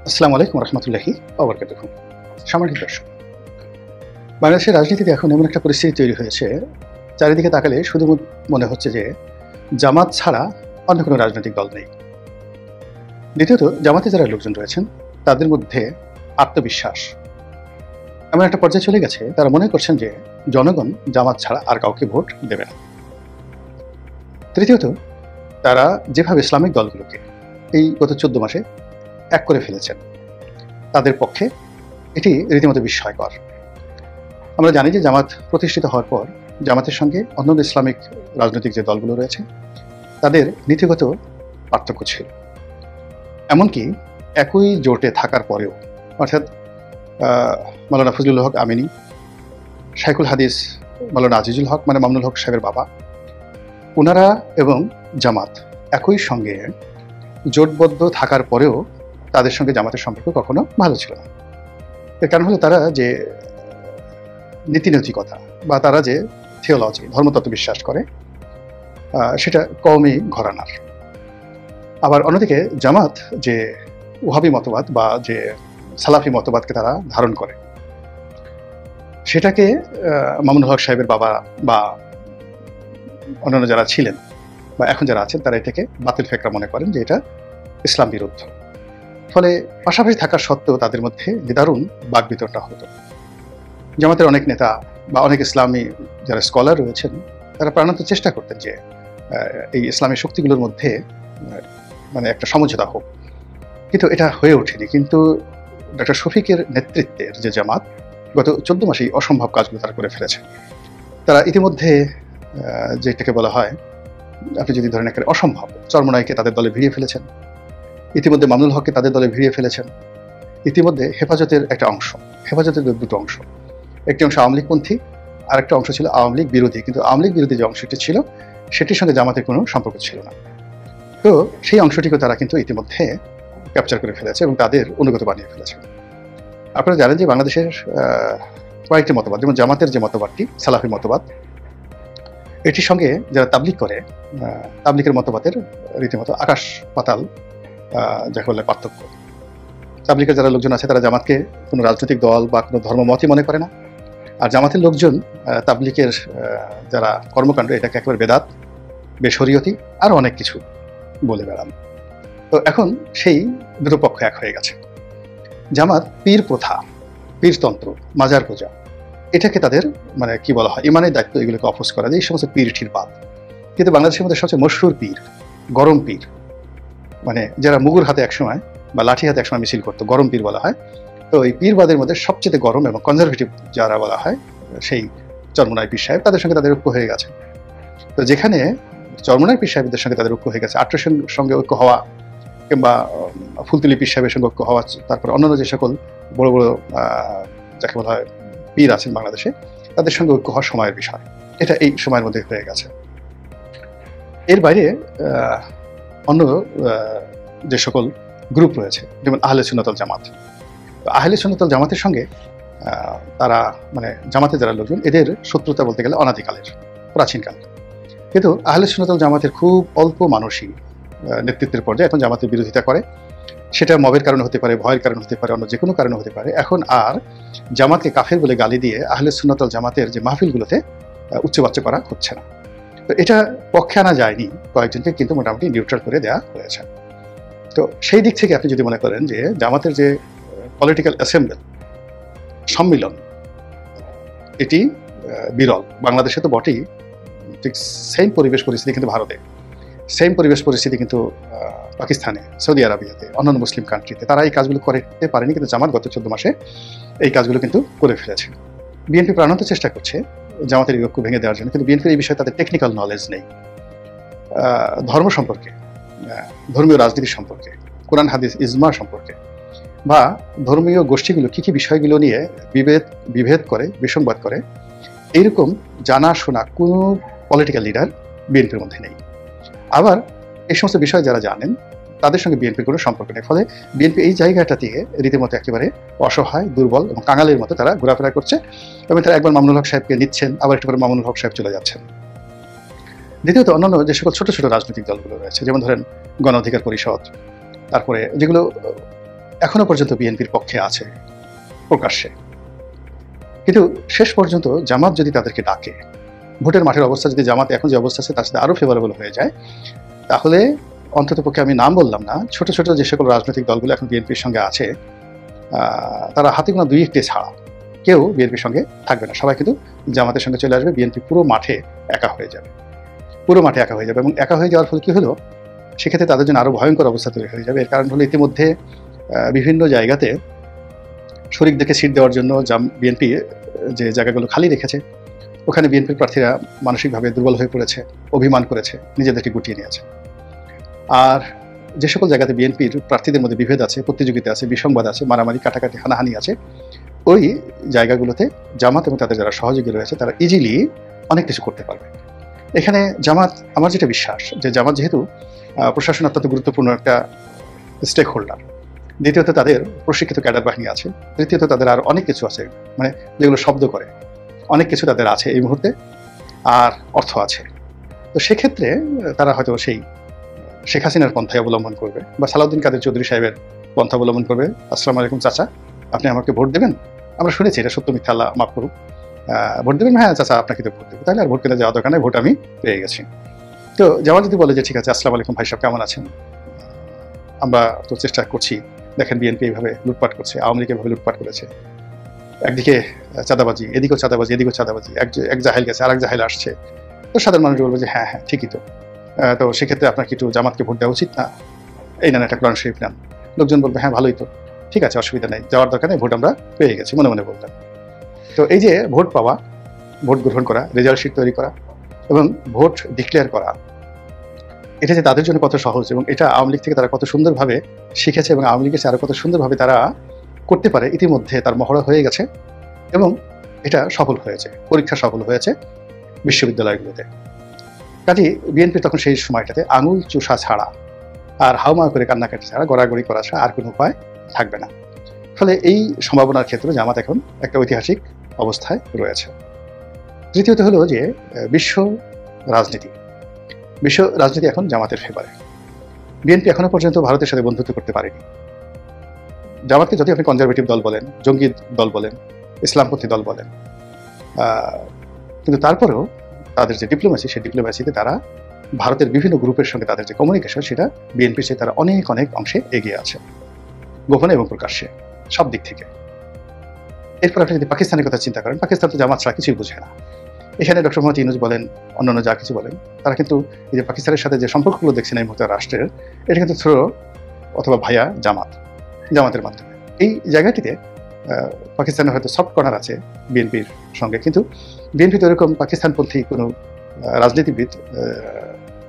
আসসালামু আলাইকুম রহমতুল্লাহি ওবরকাতুহু। সম্মানিত দর্শক, বাংলাদেশের রাজনীতিতে এখন এমন একটা পরিস্থিতি তৈরি হয়েছে, চারিদিকে তাকালে শুধু মনে হচ্ছে যে জামাত ছাড়া অন্য কোনো রাজনৈতিক দল নেই। দ্বিতীয়ত, জামাতে যারা লোকজন রয়েছেন তাদের মধ্যে আত্মবিশ্বাস এমন একটা পর্যায়ে চলে গেছে, তারা মনে করছেন যে জনগণ জামাত ছাড়া আর কাউকে ভোট দেবে না। তৃতীয়ত, তারা যেভাবে ইসলামিক দলগুলোকে এই গত 14 মাসে এক করে ফেলেছেন, তাদের পক্ষে এটি রীতিমতো বিস্ময়কর। আমরা জানি যে জামাত প্রতিষ্ঠিত হওয়ার পর জামাতের সঙ্গে অন্যান্য ইসলামিক রাজনৈতিক যে দলগুলো রয়েছে তাদের নীতিগত পার্থক্য ছিল। এমনকি একই জোটে থাকার পরেও, অর্থাৎ মাওলানা ফজলুল হক আমিনী, শাইখুল হাদিস মাওলানা আজিজুল হক মানে মামুনুল হক সাহেবের বাবা, ওনারা এবং জামাত একই সঙ্গে জোটবদ্ধ থাকার পরেও তাদের সঙ্গে জামাতের সম্পর্ক কখনো ভালো ছিল না। এর কারণ হলো তারা যে নীতিনৈতিকতা বা তারা যে থিওলজি ধর্মতত্ত্ব বিশ্বাস করে সেটা কওমি ঘরানার। আবার অন্যদিকে জামাত যে ওহাবি মতবাদ বা যে সালাফি মতবাদকে তারা ধারণ করে, সেটাকে মামুনুল হক সাহেবের বাবা বা অন্যান্য যারা ছিলেন বা এখন যারা আছেন তারা এটাকে বাতিল ফেকরা মনে করেন যে এটা ইসলাম বিরুদ্ধ। ফলে পাশাপাশি থাকার সত্ত্বেও তাদের মধ্যে নিদারুণ বাকবিতণ্ডা হতো। জামাতের অনেক নেতা বা অনেক ইসলামী যারা স্কলার রয়েছেন তারা প্রাণান্ত চেষ্টা করতেন যে এই ইসলামী শক্তিগুলোর মধ্যে মানে একটা সমঝোতা হোক, কিন্তু এটা হয়ে ওঠেনি। কিন্তু ডক্টর শফিকের নেতৃত্বের যে জামাত গত 14 মাসে এই অসম্ভব কাজগুলো তারা করে ফেলেছে। তারা ইতিমধ্যে যেটাকে বলা হয়, আপনি যদি ধরেন একেবারে অসম্ভব, চরমোনাইকে তাদের দলে ভিড়িয়ে ফেলেছেন, ইতিমধ্যে মামুনুল হককে তাদের দলে ভিড়িয়ে ফেলেছেন, ইতিমধ্যে হেফাজতের একটা অংশ, হেফাজতের দুটো অংশ, একটি অংশ আওয়ামী লীগপন্থী আর একটা অংশ ছিল আওয়ামী লীগ বিরোধী, কিন্তু আওয়ামী লীগ বিরোধী যে অংশটি ছিল সেটির সঙ্গে জামাতের কোনো সম্পর্ক ছিল না। তো সেই অংশটিকে তারা কিন্তু ইতিমধ্যে ক্যাপচার করে ফেলেছে এবং তাদের অনুগত বানিয়ে ফেলেছে। আপনারা জানেন যে বাংলাদেশের কয়েকটি মতবাদ, যেমন জামাতের যে মতবাদটি সালাফি মতবাদ, এটির সঙ্গে যারা তাবলিগ করে তাবলিগের মতবাদের রীতিমতো আকাশ পাতাল যাকে বলে পার্থক্য। তাবলিগের যারা লোকজন আছে তারা জামাতকে কোনো রাজনৈতিক দল বা কোনো ধর্মমতই মনে করে না, আর জামাতের লোকজন তাবলিগের যারা কর্মকাণ্ড এটাকে একেবারে বেদাত, বেশরিয়তি আর অনেক কিছু বলে বেড়ান। তো এখন সেই দুটো পক্ষ এক হয়ে গেছে। জামাত পীর প্রথা, পীরতন্ত্র, মাজার পূজা, এটাকে তাদের মানে কি বলা হয় ইমানের দায়িত্ব, এগুলোকে অপোজ করা যায়, এই সমস্ত পীর ঠির বাদ। কিন্তু বাংলাদেশের মধ্যে সবচেয়ে মশহুর পীর গরম পীর, মানে যারা মুগুর হাতে একসময় বা লাঠি হাতে একসময় মিছিল করতো, গরম পীর বলা হয়। তো এই পীরবাদের মধ্যে সবচেয়ে গরম এবং কনজারভেটিভ যারা বলা হয় সেই চরমোনাই পীর সাহেব, তাদের সঙ্গে তাদের ঐক্য হয়ে গেছে। তো যেখানে চরমোনাই পীর সাহেবদের সঙ্গে তাদের ঐক্য হয়ে গেছে, আট্রসের সঙ্গে ঐক্য হওয়া কিংবা ফুলতুলি পীর সাহেবের সঙ্গে ঐক্য হওয়া, তারপর অন্যান্য যে সকল বড় বড় যাকে বলা হয় পীর আছেন বাংলাদেশে, তাদের সঙ্গে ঐক্য হওয়ার সময়ের বিষয়, এটা এই সময়ের মধ্যে হয়ে গেছে। এর বাইরে অন্য যে সকল গ্রুপ রয়েছে, যেমন আহলে সুন্নাত ওয়াল জামাত, আহলে সুন্নাত ওয়াল জামাতের সঙ্গে তারা মানে জামাতের যারা লোকজন, এদের শত্রুতা বলতে গেলে অনাদিকালের, প্রাচীনকালের। কিন্তু আহলে সুন্নাত ওয়াল জামাতের খুব অল্প মানুষই নেতৃত্বের পর্যায়ে এখন জামাতের বিরোধিতা করে। সেটা মবের কারণে হতে পারে, ভয়ের কারণে হতে পারে, অন্য যে কোনো কারণে হতে পারে। এখন আর জামাতকে কাফের বলে গালি দিয়ে আহলে সুন্নাত ওয়াল জামাতের যে মাহফিলগুলোতে উচ্চবাচ্য করা হচ্ছে না। তো এটা পক্ষে আনা যায়নি, কয়েকজনকে কিন্তু মোটামুটি নিউট্রাল করে দেওয়া হয়েছে। তো সেই দিক থেকে আপনি যদি মনে করেন যে জামাতের যে পলিটিক্যাল অ্যাসেম্বলি সম্মিলন, এটি বিরল। বাংলাদেশে তো বটেই, ঠিক সেম পরিবেশ পরিস্থিতি কিন্তু ভারতে, সেম পরিবেশ পরিস্থিতি কিন্তু পাকিস্তানে, সৌদি আরবিয়াতে, অন্যান্য মুসলিম কান্ট্রিতে তারা এই কাজগুলো করতে পারেনি, কিন্তু জামাত গত 14 মাসে এই কাজগুলো কিন্তু করে ফেলেছে। বিএনপি প্রাণান্ত চেষ্টা করছে জামাতের ঐক্য ভেঙে দেওয়ার জন্য, কিন্তু বিএনপির এই বিষয়ে তাদের টেকনিক্যাল নলেজ নেই। ধর্ম সম্পর্কে, ধর্মীয় রাজনীতি সম্পর্কে, কোরআন হাদিস ইজমা সম্পর্কে বা ধর্মীয় গোষ্ঠীগুলো কী কী বিষয়গুলো নিয়ে বিভেদ করে, বিসংবাদ করে, এইরকম জানাশোনা কোনো পলিটিক্যাল লিডার বিএনপির মধ্যে নেই। আবার এই সমস্ত বিষয় যারা জানেন তাদের সঙ্গে বিএনপির কোনো সম্পর্ক নেই। ফলে বিএনপি এই জায়গাটা থেকে রীতিমতো একেবারে অসহায়, দুর্বল এবং কাঙালের মতো তারা ঘোরাফেরা করছে এবং তারা একবার মামুনুল হক সাহেবকে নিচ্ছেন, আবার একটু করে মামুনুল হক সাহেব চলে যাচ্ছেন। দ্বিতীয়ত, অন্যান্য যে সকল ছোট ছোট রাজনৈতিক দলগুলো রয়েছে, যেমন ধরেন গণ অধিকার পরিষদ, তারপরে যেগুলো এখনো পর্যন্ত বিএনপির পক্ষে আছে প্রকাশ্যে। কিন্তু শেষ পর্যন্ত জামাত যদি তাদেরকে ডাকে, ভোটের মাঠের অবস্থা যদি জামাত এখন যে অবস্থা আছে তার সাথে আরও ফেভারেবল হয়ে যায়, তাহলে অন্ততপক্ষে আমি নাম বললাম না, ছোট ছোট যে সকল রাজনৈতিক দলগুলো এখন বিএনপির সঙ্গে আছে তারা হাতে গোনা 2-1 ছাড়া কেউ বিএনপির সঙ্গে থাকবে না। সবাই কিন্তু জামাতের সঙ্গে চলে আসবে, বিএনপি পুরো মাঠে একা হয়ে যাবে, পুরো মাঠে একা হয়ে যাবে। এবং একা হয়ে যাওয়ার ফলে কী হলো, সেক্ষেত্রে তাদের জন্য আরও ভয়ঙ্কর অবস্থা তৈরি হয়ে যাবে। এর কারণ হলো ইতিমধ্যে বিভিন্ন জায়গাতে শরিক দেখে সিট দেওয়ার জন্য বিএনপি যে জায়গাগুলো খালি রেখেছে, ওখানে বিএনপির প্রার্থীরা মানসিকভাবে দুর্বল হয়ে পড়েছে, অভিমান করেছে, নিজেদেরকে গুটিয়ে নিয়েছে। আর যে সকল জায়গাতে বিএনপির প্রার্থীদের মধ্যে বিভেদ আছে, প্রতিযোগিতা আছে, বিসংবাদ আছে, মারামারি কাটাকাটি হানাহানি আছে, ওই জায়গাগুলোতে জামাত এবং তাদের যারা সহযোগী রয়েছে তারা ইজিলি অনেক কিছু করতে পারবে। এখানে জামাত, আমার যেটা বিশ্বাস যে জামাত যেহেতু প্রশাসন অত্যন্ত গুরুত্বপূর্ণ একটা স্টেক হোল্ডার, দ্বিতীয়ত তাদের প্রশিক্ষিত ক্যাডার বাহিনী আছে, তৃতীয়ত তাদের আর অনেক কিছু আছে, মানে যেগুলো শব্দ করে অনেক কিছু তাদের আছে এই মুহূর্তে, আর অর্থ আছে। তো সেক্ষেত্রে তারা হয়তো সেই শেখ হাসিনার পন্থায় অবলম্বন করবে বা সালাউদ্দিন কাদের চৌধুরী সাহেবের পন্থা অবলম্বন করবে। আসসালামু আলাইকুম চাচা, আপনি আমাকে ভোট দেবেন? আমরা শুনেছি, এটা সত্য মিথ্যা আল্লাহ মাফ করুক, ভোট দেবেন? হ্যাঁ চাচা আপনাকে তো ভোট দেবো, তাহলে আর ভোট কেনা যাওয়া দরকার নেই, ভোট আমি পেয়ে গেছি। তো জামাত যদি বলে যে ঠিক আছে, আসসালামু আলাইকুম ভাই সাহেব, কেমন আছেন? আমরা তো চেষ্টা করছি, দেখেন বিএনপি এইভাবে লুটপাট করছে, আওয়ামী লীগ এভাবে লুটপাট করেছে, একদিকে চাঁদাবাজি, এদিকেও চাঁদাবাজি, এদিকেও চাঁদাবাজি, এক জাহেল গেছে আর এক জাহেল আসছে। তো সাধারণ মানুষ বলবে যে হ্যাঁ হ্যাঁ ঠিকই তো, তো সেক্ষেত্রে আপনার কি একটু জামাতকে ভোট দেওয়া উচিত না? এই নেন একটা কোরআন শরীফ নেন। লোকজন বলবে হ্যাঁ ভালোই তো, ঠিক আছে অসুবিধা নেই, যাওয়ার দরকার নেই, ভোট আমরা পেয়ে গেছি, মনে মনে বলতাম। তো এই যে ভোট পাওয়া, ভোট গ্রহণ করা, রেজাল্ট শিট তৈরি করা এবং ভোট ডিক্লেয়ার করা, এটা যে তাদের জন্য কত সহজ এবং এটা আওয়ামী লীগ থেকে তারা কত সুন্দরভাবে শিখেছে এবং আওয়ামী লীগের আরও কত সুন্দরভাবে তারা করতে পারে, ইতিমধ্যে তার মহড়া হয়ে গেছে এবং এটা সফল হয়েছে, পরীক্ষা সফল হয়েছে বিশ্ববিদ্যালয়গুলোতে। কাজে বিএনপি তখন সেই সময়টাতে আঙুল চুষা ছাড়া আর হাউমা করে কান্নাকাটি ছাড়া, গড়াগড়ি করা ছাড়া আর কোনো উপায় থাকবে না। ফলে এই সম্ভাবনার ক্ষেত্রে জামাত এখন একটা ঐতিহাসিক অবস্থায় রয়েছে। তৃতীয়ত হলো যে বিশ্ব রাজনীতি এখন জামাতের ফেভারে। বিএনপি এখনো পর্যন্ত ভারতের সাথে বন্ধুত্ব করতে পারেনি। জামাতকে যদি আপনি কনজারভেটিভ দল বলেন, জঙ্গি দল বলেন, ইসলামপন্থী দল বলেন, কিন্তু তারপরেও তাদের যে ডিপ্লোমেসি, সেই ডিপ্লোমেসিতে তারা ভারতের বিভিন্ন গ্রুপের সঙ্গে তাদের যে কমিউনিকেশন, সেটা বিএনপির চেয়ে তারা অনেক অনেক অংশে এগিয়ে আছে, গোপনে এবং প্রকাশ্যে, সব দিক থেকে। এরপর আপনি যদি পাকিস্তানের কথা চিন্তা করেন, পাকিস্তান তো জামাত ছাড়া কিছুই বুঝে না। এখানে ডক্টর মোহাম্মদ ইউনূস বলেন, অন্যান্য যা কিছু বলেন, তারা কিন্তু এই যে পাকিস্তানের সাথে যে সম্পর্কগুলো দেখছেন এই মুহূর্তে রাষ্ট্রের, এটা কিন্তু থ্রো অথবা ভাইয়া জামাতের মাধ্যমে। এই জায়গাটিতে পাকিস্তানের হয়তো সফট কর্নার আছে বিএনপির সঙ্গে, কিন্তু বিএনপি তো এরকম পাকিস্তানপন্থী কোনো রাজনীতিবিদ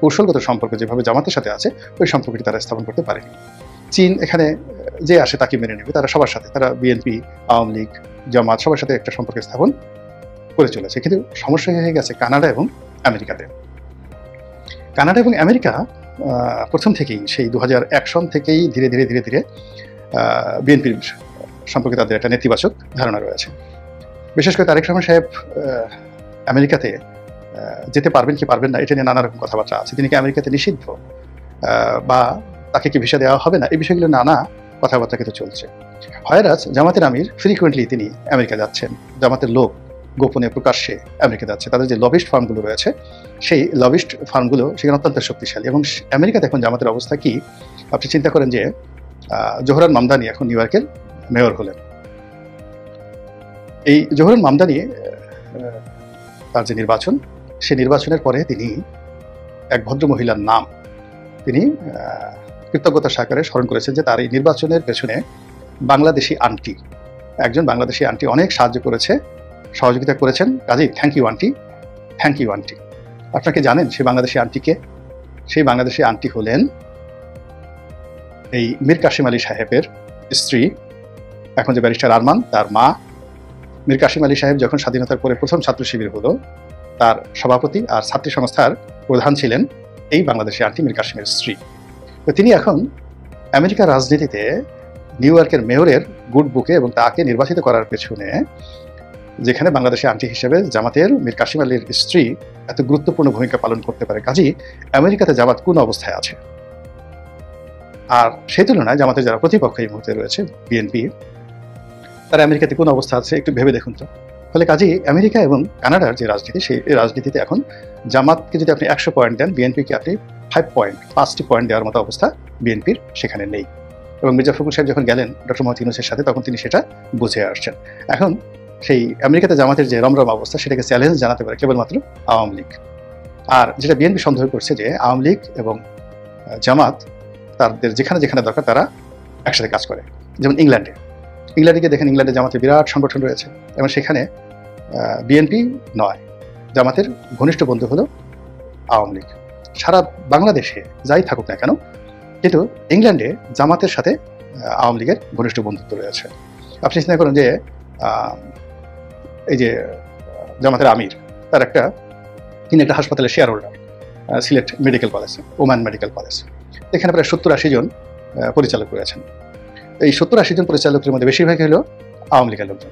কৌশলগত সম্পর্ক যেভাবে জামাতের সাথে আছে, ওই সম্পর্কটি তারা স্থাপন করতে পারেনি। চীন এখানে যে আসে তাকে মেনে নেবে, তারা সবার সাথে, তারা বিএনপি, আওয়ামী লীগ, জামাত সবার সাথে একটা সম্পর্ক স্থাপন করে চলেছে। কিন্তু সমস্যা হয়ে গেছে কানাডা এবং আমেরিকাতে। কানাডা এবং আমেরিকা প্রথম থেকেই, সেই 2001 সন থেকেই ধীরে ধীরে বিএনপির সম্পর্কে তাদের একটা নেতিবাচক ধারণা রয়েছে। বিশেষ করে তারেক রহমান সাহেব আমেরিকাতে যেতে পারবেন কি পারবেন না, এটা নিয়ে নানা রকম কথাবার্তা আছে। তিনি কি আমেরিকাতে নিষিদ্ধ, বা তাকে কি ভিসা দেওয়া হবে না, এই বিষয়গুলো নানা কথাবার্তা কিন্তু চলছে। হয়রাজ জামাতের আমির ফ্রিকুয়েন্টলি তিনি আমেরিকা যাচ্ছেন, জামাতের লোক গোপনে প্রকাশ্যে আমেরিকা যাচ্ছে। তাদের যে লবিস্ট ফার্মগুলো রয়েছে, সেই লবিস্ট ফার্মগুলো সেখানে অত্যন্ত শক্তিশালী। এবং আমেরিকাতে এখন জামাতের অবস্থা কি, আপনি চিন্তা করেন যে জোহরান মামদানি এখন নিউ ইয়র্কের মেয়র হলেন। এই জোহরান মামদানি তার যে নির্বাচন, সেই নির্বাচনের পরে তিনি এক ভদ্র মহিলার নাম তিনি কৃতজ্ঞতা সাকারে স্মরণ করেছেন যে তার এই নির্বাচনের পেছনে বাংলাদেশি আন্টি, একজন বাংলাদেশি আন্টি অনেক সাহায্য করেছে, সহযোগিতা করেছেন, কাজেই thank you aunty, thank you aunty. আপনাকে জানেন সেই বাংলাদেশি আন্টিকে? সেই বাংলাদেশি আন্টি হলেন এই মীর কাসিম আলী সাহেবের স্ত্রী, এখন যে ব্যারিস্টার আরমান, তার মা। মীর কাসিম আলী সাহেব যখন স্বাধীনতার পরে প্রথম ছাত্র শিবির হলো, তার সভাপতি আর ছাত্রী সংস্থার প্রধান ছিলেন এই বাংলাদেশি আন্টি মীর কাসিমের স্ত্রী। তো তিনি এখন আমেরিকার রাজনীতিতে নিউ ইয়র্কের মেয়রের গুড বুকে এবং তাকে নির্বাচিত করার পেছনে, যেখানে বাংলাদেশি আন্টি হিসেবে জামাতের মীর কাসিম আলীর স্ত্রী এত গুরুত্বপূর্ণ ভূমিকা পালন করতে পারে, কাজেই আমেরিকাতে জামাত কোন অবস্থায় আছে। আর সেই তুলনায় জামাতের যারা প্রতিপক্ষ এই মুহূর্তে রয়েছে বিএনপি, তারা আমেরিকাতে কোন অবস্থা আছে একটু ভেবে দেখুন তো। ফলে কাজেই আমেরিকা এবং কানাডার যে রাজনীতি, সেই রাজনীতিতে এখন জামাতকে যদি আপনি 100 পয়েন্ট দেন, বিএনপিকে আপনি 5টি পয়েন্ট দেওয়ার মতো অবস্থা বিএনপির সেখানে নেই। এবং মির্জা ফখরুল সাহেব যখন গেলেন ডক্টর মোহাম্মদ ইউনূসের সাথে, তখন তিনি সেটা বুঝে আসছেন। এখন সেই আমেরিকাতে জামাতের যে রমরম অবস্থা, সেটাকে চ্যালেঞ্জ জানাতে পারে কেবলমাত্র আওয়ামী লীগ। আর যেটা বিএনপি সন্দেহ করছে যে আওয়ামী লীগ এবং জামাত তাদের যেখানে যেখানে দরকার তারা একসাথে কাজ করে। যেমন ইংল্যান্ডে গিয়ে দেখেন, ইংল্যান্ডে জামাতের বিরাট সংগঠন রয়েছে এবং সেখানে বিএনপি নয়, জামাতের ঘনিষ্ঠ বন্ধু হলো আওয়ামী লীগ। সারা বাংলাদেশে যাই থাকুক না কেন, কিন্তু ইংল্যান্ডে জামাতের সাথে আওয়ামী লীগের ঘনিষ্ঠ বন্ধুত্ব রয়েছে। আপনি চিন্তা করুন যে এই যে জামাতের আমির, তার তিনি একটা হাসপাতালের share holder, Sylhet medical college, Oman medical college. এখানে প্রায় 70-80 জন পরিচালক রয়েছেন। এই 70-80 জন পরিচালকের মধ্যে বেশিরভাগই হলো আওয়ামী লীগের লোকজন।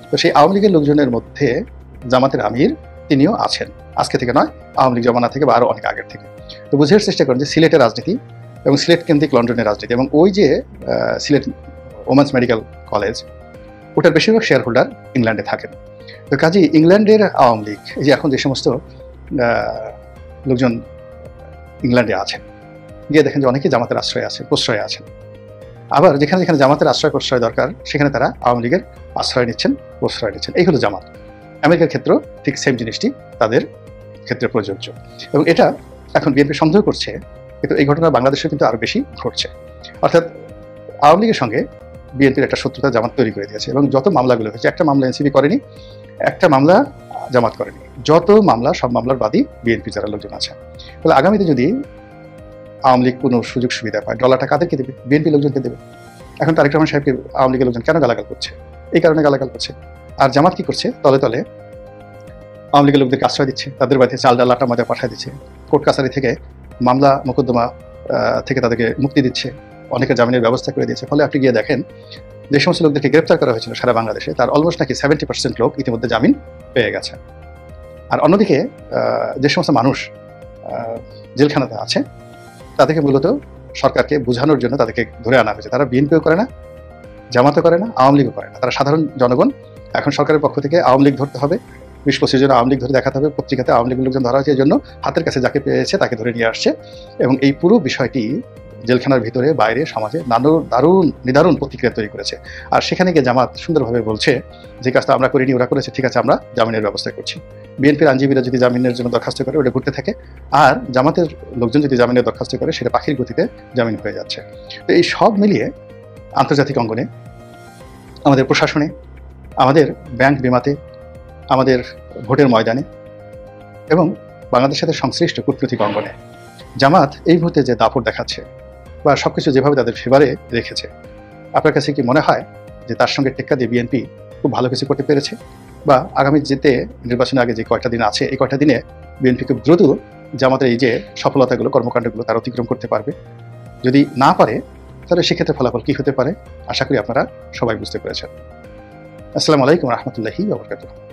তো সেই আওয়ামী লীগের লোকজনের মধ্যে জামাতের আমির তিনিও আছেন, আজকে থেকে নয়, আওয়ামী লীগ জমানা থেকে বা আরও অনেক আগের থেকে। তো বুঝার চেষ্টা করেন যে সিলেটের রাজনীতি এবং সিলেট কেন্দ্রিক লন্ডনের রাজনীতি, এবং ওই যে সিলেট ওমেন্স মেডিকেল কলেজ, ওটার বেশিরভাগ শেয়ার হোল্ডার ইংল্যান্ডে থাকেন। তো কাজেই ইংল্যান্ডের আওয়ামী লীগ, এই যে এখন যে সমস্ত লোকজন ইংল্যান্ডে আছেন, গিয়ে দেখেন যে অনেকেই জামাতের প্রশ্রয়ে আছেন। আবার যেখানে যেখানে জামাতের প্রশ্রয় দরকার, সেখানে তারা আওয়ামী লীগের প্রশ্রয় নিচ্ছেন। এই হলো জামাত। আমেরিকার ক্ষেত্রেও ঠিক সেম জিনিসটি তাদের ক্ষেত্রে প্রযোজ্য, এবং এটা এখন বিএনপি সন্দেহ করছে, কিন্তু এই ঘটনা বাংলাদেশে কিন্তু আরো বেশি ঘটছে। অর্থাৎ আওয়ামী লীগের সঙ্গে বিএনপির একটা শত্রুতা জামাত তৈরি করে দিয়েছে, এবং যত মামলাগুলো হয়েছে, একটা মামলা এনসিপি করেনি, একটা মামলা জামাত করেনি, যত মামলা সব মামলার বাদী বিএনপি যারা লোকজন আছে। তাহলে আগামীতে যদি আওয়ামী লীগ কোনো সুযোগ সুবিধা পায়, ডলারটা কাদেরকে দেবে? বিএনপি লোকজনকে দেবে। এখন তারেক রহমান সাহেবকে আওয়ামী লীগের লোকজন কেন গালাগাল করছে? এই কারণে গালাগাল করছে। আর জামাত কি করছে? তলে তলে আওয়ামী লীগের লোকদেরকে আশ্রয় দিচ্ছে, তাদের বাড়িতে চাল ডাল আটা ময়দা পাঠিয়ে দিচ্ছে, কোর্ট কাছারি থেকে মামলা মোকদ্দমা থেকে তাদেরকে মুক্তি দিচ্ছে, অনেকের জামিনের ব্যবস্থা করে দিয়েছে। ফলে আপনি গিয়ে দেখেন যে সমস্ত লোকদেরকে গ্রেপ্তার করা হয়েছিল সারা বাংলাদেশে, তার অলমোস্ট নাকি 70% লোক ইতিমধ্যে জামিন পেয়ে গেছে। আর অন্যদিকে যে সমস্ত মানুষ জেলখানাতে আছে, তাদেরকে মূলত সরকারকে বোঝানোর জন্য তাদেরকে ধরে আনা হয়েছে। তারা বিএনপিও করে না, জামাতও করে না, আওয়ামী লীগও করে না, তারা সাধারণ জনগণ। এখন সরকারের পক্ষ থেকে আওয়ামী লীগ ধরতে হবে, 20-25 জন আওয়ামী লীগ ধরে দেখাতে হবে, পত্রিকাতে আওয়ামী লীগের লোকজন ধরা হয়েছে, এই জন্য হাতের কাছে যাকে পেয়েছে তাকে ধরে নিয়ে আসছে। এবং এই পুরো বিষয়টি জেলখানার ভিতরে বাইরে সমাজে নিদারুণ প্রতিক্রিয়া তৈরি করেছে। আর সেখানে গিয়ে জামাত সুন্দরভাবে বলছে যে কাজটা আমরা করিনি, ওরা করেছে, ঠিক আছে, আমরা জামিনের ব্যবস্থা করছি। বিএনপির আইনজীবীরা যদি জামিনের জন্য দরখাস্ত করে, ওটা ঘুরতে থাকে, আর জামাতের লোকজন যদি জামিনের দরখাস্ত করে, সেটা পাখির গতিতে জামিন হয়ে যাচ্ছে। তো এই সব মিলিয়ে আন্তর্জাতিক অঙ্গনে, আমাদের প্রশাসনে, আমাদের ব্যাংক বিমাতে, আমাদের ভোটের ময়দানে এবং বাংলাদেশের সাথে সংশ্লিষ্ট কূটনৈতিক অঙ্গনে জামাত এই মুহূর্তে যে দাপট দেখাচ্ছে বা সবকিছু যেভাবে তাদের ফেভারে রেখেছে, আপনার কাছে কি মনে হয় যে তার সঙ্গে টেক্কা দিয়ে বিএনপি খুব ভালো কিছু করতে পেরেছে? বা আগামী যেতে নির্বাচনের আগে যে কয়টা দিন আছে, এই কয়টা দিনে বিএনপি খুব দ্রুত জামাতের এই যে সফলতাগুলো, কর্মকাণ্ডগুলো তারা অতিক্রম করতে পারবে? যদি না পারে, তাহলে সেক্ষেত্রে ফলাফল কি হতে পারে? আশা করি আপনারা সবাই বুঝতে পেরেছেন। আসসালামু আলাইকুম রহমতুল্লাহি ওয়া বারাকাতুহু।